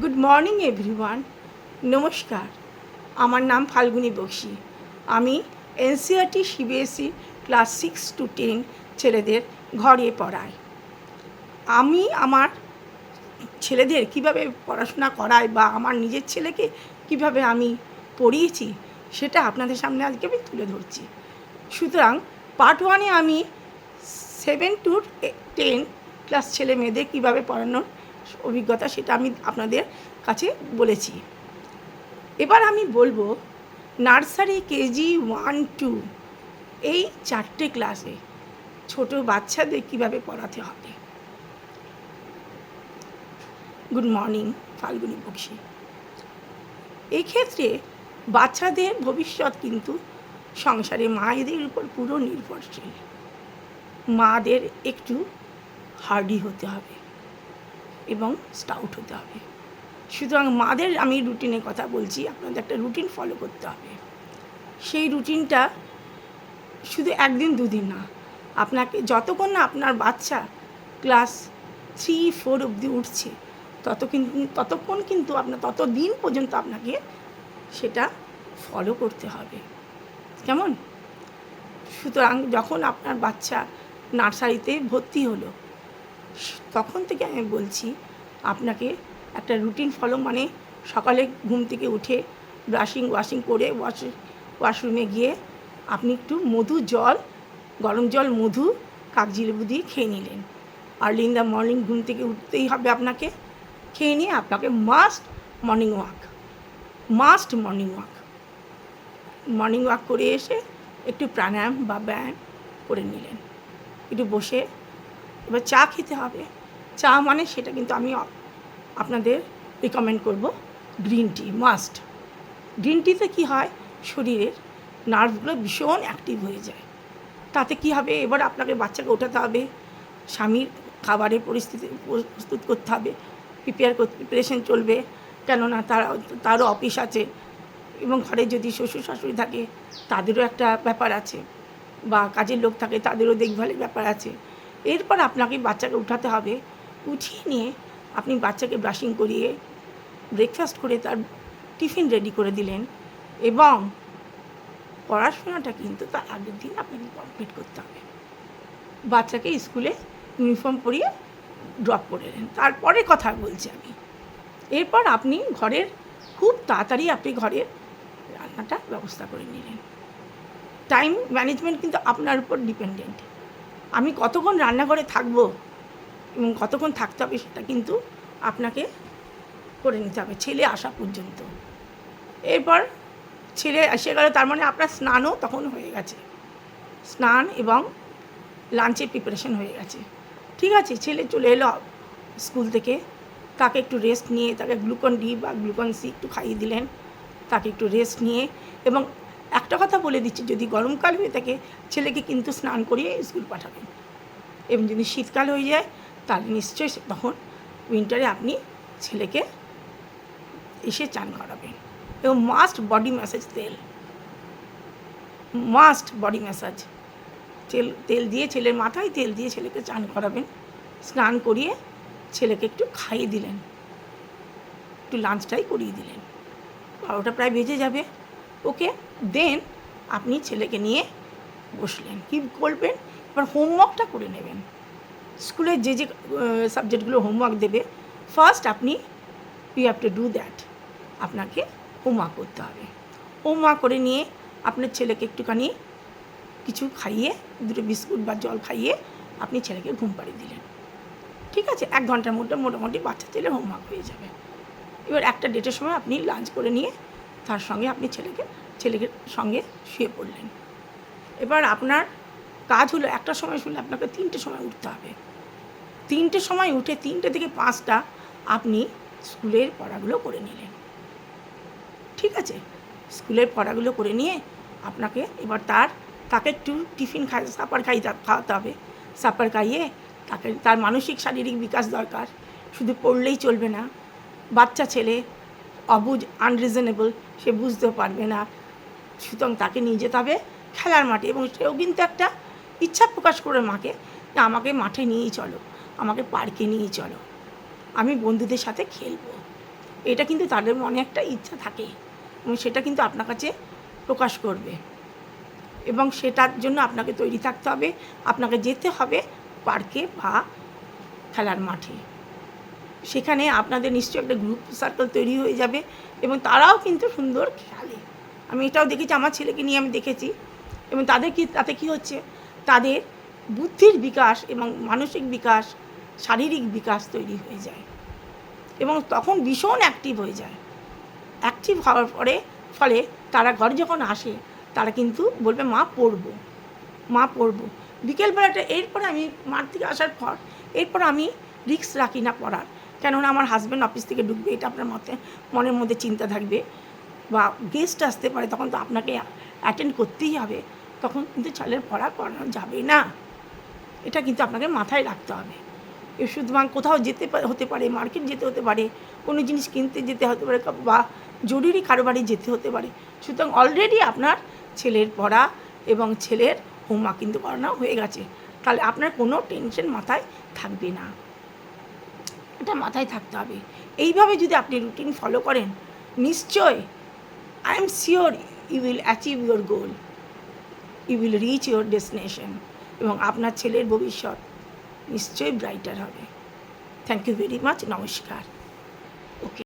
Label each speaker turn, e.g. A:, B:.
A: Good morning everyone. নমস্কার, আমার নাম ফাল্গুনী বক্সি। আমি এনসিইআরটি সিবিএসই ক্লাস 6 to 10 ছেলেদের ঘরে পড়াই। আমি আমার ছেলেদের কিভাবে পড়াশোনা করাই বা আমার নিজের ছেলেকে কিভাবে আমি পড়িয়েছি সেটা আপনাদের সামনে আজকে আমি তুলে ধরছি। সুতরাং পার্ট 1-এ আমি 7 to 10 ক্লাস ছেলে মেয়েদের কীভাবে পড়ানোর অভিজ্ঞতা সেটা আমি আপনাদের কাছে বলেছি। এবার আমি বলবো নার্সারি, কেজি 1-2 এই 4টে ক্লাসে ছোট বাচ্চাদের কীভাবে পড়াতে হবে। Good morning, Falguni Bakshi. এই ক্ষেত্রে বাচ্চাদের ভবিষ্যৎ কিন্তু সংসারে মায়েদের উপর পুরো নির্ভরশীল। মাদের একটু হার্ডি হতে হবে এবং স্টাউট হতে হবে। সুতরাং মাদের আমি রুটিনের কথা বলছি, আপনাদের একটা রুটিন ফলো করতে হবে। সেই রুটিনটা শুধু একদিন দুদিন না, আপনাকে যতক্ষণ না আপনার বাচ্চা ক্লাস 3-4 অবধি উঠছে ততক্ষণ কিন্তু আপনার ততদিন পর্যন্ত আপনাকে সেটা ফলো করতে হবে। কেমন? সুতরাং যখন আপনার বাচ্চা নার্সারিতে ভর্তি হলো তখন থেকে আমি বলছি আপনাকে একটা রুটিন ফলো, মানে সকালে ঘুম থেকে উঠে ওয়াশিং করে ওয়াশরুমে গিয়ে আপনি একটু গরম জল মধু কাগজি লেবু দিয়ে খেয়ে নিলেন। আর্লি ইন দ্য মর্নিং ঘুম থেকে উঠতেই হবে আপনাকে। খেয়ে নিয়ে আপনাকে মাস্ট মর্নিং ওয়াক করে এসে একটু প্রাণায়াম বা ব্যায়াম করে নিলেন, একটু বসে। এবার চা খেতে হবে। চা মানে সেটা কিন্তু আমি আপনাদের রিকমেন্ড করব গ্রিন টি, মাস্ট। গ্রিন টিতে কী হয়, শরীরের নার্ভগুলো ভীষণ অ্যাক্টিভ হয়ে যায়। তাতে কী হবে, এবার আপনাকে বাচ্চাকে ওঠাতে হবে, স্বামীর খাবারের পরিস্থিতি প্রস্তুত করতে হবে, প্রিপারেশন চলবে, কেননা তারও অফিস আছে এবং ঘরে যদি শ্বশুর শাশুড়ি থাকে তাদেরও একটা ব্যাপার আছে, বা কাজের লোক থাকে তাদেরও দেখভালের ব্যাপার আছে। এরপর আপনাকে বাচ্চাকে উঠাতে হবে। উঠিয়ে নিয়ে আপনি বাচ্চাকে ব্রাশিং করিয়ে ব্রেকফাস্ট করে তার টিফিন রেডি করে দিলেন, এবং পড়াশোনাটা কিন্তু তার আগের দিন আপনাকে কমপ্লিট করতে হবে। বাচ্চাকে স্কুলে ইউনিফর্ম পরিয়ে ড্রপ করে দেন, তারপরে কথা বলছি আমি। এরপর আপনি খুব তাড়াতাড়ি ঘরের রান্নাটা ব্যবস্থা করে নিলেন। টাইম ম্যানেজমেন্ট কিন্তু আপনার উপর ডিপেন্ডেন্ট। আমি কতক্ষণ রান্নাঘরে থাকবো এবং কতক্ষণ থাকতে হবে সেটা কিন্তু আপনাকে করে নিতে হবে ছেলে আসা পর্যন্ত। এরপর ছেলে এসে গেল, তার মানে আপনার স্নানও তখন হয়ে গেছে, স্নান এবং লাঞ্চের প্রিপারেশন হয়ে গেছে। ঠিক আছে, ছেলে চলে এলো স্কুল থেকে, তাকে একটু রেস্ট নিয়ে তাকে গ্লুকন ডি বা গ্লুকন সি একটু খাইয়ে দিলেন, তাকে একটু রেস্ট নিয়ে। এবং একটা কথা বলে দিচ্ছি, যদি গরমকাল হয়ে থাকে ছেলেকে কিন্তু স্নান করিয়ে স্কুল পাঠাবেন, এবং যদি শীতকাল হয়ে যায় তাহলে নিশ্চয়ই তখন উইন্টারে আপনি ছেলেকে এসে চান করাবেন। এবং মাস্ট বডি ম্যাসাজ, তেল দিয়ে ছেলের মাথায় তেল দিয়ে ছেলেকে চান করাবেন। স্নান করিয়ে ছেলেকে একটু খাইয়ে দিলেন, একটু লাঞ্চটাই করিয়ে দিলেন। 12টা প্রায় বেজে যাবে। ওকে, দেন আপনি ছেলেকে নিয়ে বসলেন। কী করবেন, এবার হোমওয়ার্কটা করে নেবেন। স্কুলের যে সাবজেক্টগুলো হোমওয়ার্ক দেবে, first you have to do that. আপনাকে হোমওয়ার্ক করতে হবে। হোমওয়ার্ক করে নিয়ে আপনার ছেলেকে একটুখানি কিছু খাইয়ে, 2টো বিস্কুট বা জল খাইয়ে আপনি ছেলেকে ঘুম পাড়িয়ে দিলেন। ঠিক আছে, 1 ঘন্টার মধ্যে মোটামুটি বাচ্চা ছেলের হোমওয়ার্ক হয়ে যাবে। এবার একটা ডেটের সময় আপনি লাঞ্চ করে নিয়ে তার সঙ্গে আপনি ছেলেকে সঙ্গে শুয়ে পড়লেন। এবার আপনার কাজ হলো, 1টার সময় শুলে আপনাকে 3টের সময় উঠতে হবে। 3টের সময় উঠে 3টে থেকে 5টা আপনি স্কুলের পড়াগুলো করে নিলেন। ঠিক আছে, স্কুলের পড়াগুলো করে নিয়ে আপনাকে এবার তাকে একটু সাপার খাওয়াতে হবে। সাপার খাইয়ে তার মানসিক শারীরিক বিকাশ দরকার, শুধু পড়লেই চলবে না। বাচ্চা ছেলে অবুঝ, আনরিজনেবল, সে বুঝতেও পারবে না। সুতরাং তাকে নিয়ে যেতে হবে খেলার মাঠে, এবং সেও কিন্তু একটা ইচ্ছা প্রকাশ করে মাকে, যে আমাকে মাঠে নিয়েই চলো, আমাকে পার্কে নিয়েই চলো, আমি বন্ধুদের সাথে খেলবো। এটা কিন্তু তাদের মনে একটা ইচ্ছা থাকে এবং সেটা কিন্তু আপনার কাছে প্রকাশ করবে এবং সেটার জন্য আপনাকে তৈরি থাকতে হবে। আপনাকে যেতে হবে পার্কে বা খেলার মাঠে। সেখানে আপনাদের নিশ্চয়ই একটা গ্রুপ সার্কেল তৈরি হয়ে যাবে এবং তারাও কিন্তু সুন্দর খেলে। আমি এটাও দেখেছি, আমার ছেলেকে নিয়ে আমি দেখেছি এবং তাতে কী হচ্ছে, তাদের বুদ্ধির বিকাশ এবং মানসিক বিকাশ, শারীরিক বিকাশ তৈরি হয়ে যায় এবং তখন ভীষণ অ্যাক্টিভ হয়ে যায়। অ্যাক্টিভ হওয়ার ফলে তারা ঘরে যখন আসে তারা কিন্তু বলবে মা পড়বো। বিকেলবেলাটা এরপরে আমি মাঠ থেকে আসার পর এরপর আমি রিস্ক রাখি না পড়ার, কেননা আমার হাজব্যান্ড অফিস থেকে ঢুকবে, এটা আপনার মনের মধ্যে চিন্তা থাকবে, বা গেস্ট আসতে পারে, তখন তো আপনাকে অ্যাটেন্ড করতেই হবে, তখন কিন্তু ছেলের পড়া করানো যাবে না। এটা কিন্তু আপনাকে মাথায় রাখতে হবে। শুধুমাত্র কোথাও হতে পারে, মার্কেট যেতে হতে পারে, কোনো জিনিস কিনতে যেতে হতে পারে, বা জরুরি কারো বাড়ি যেতে হতে পারে। সুতরাং অলরেডি আপনার ছেলের পড়া এবং ছেলের হোমওয়ার্ক কিন্তু করানো হয়ে গেছে, তাহলে আপনার কোনো টেনশন মাথায় থাকবে না। এটা মাথায় থাকতে হবে। এইভাবে যদি আপনি রুটিন ফলো করেন, নিশ্চয় I am sure you will achieve your goal, you will reach your destination এবং আপনার ছেলের ভবিষ্যৎ নিশ্চয়ই ব্রাইটার হবে। Thank you very much. নমস্কার। ওকে।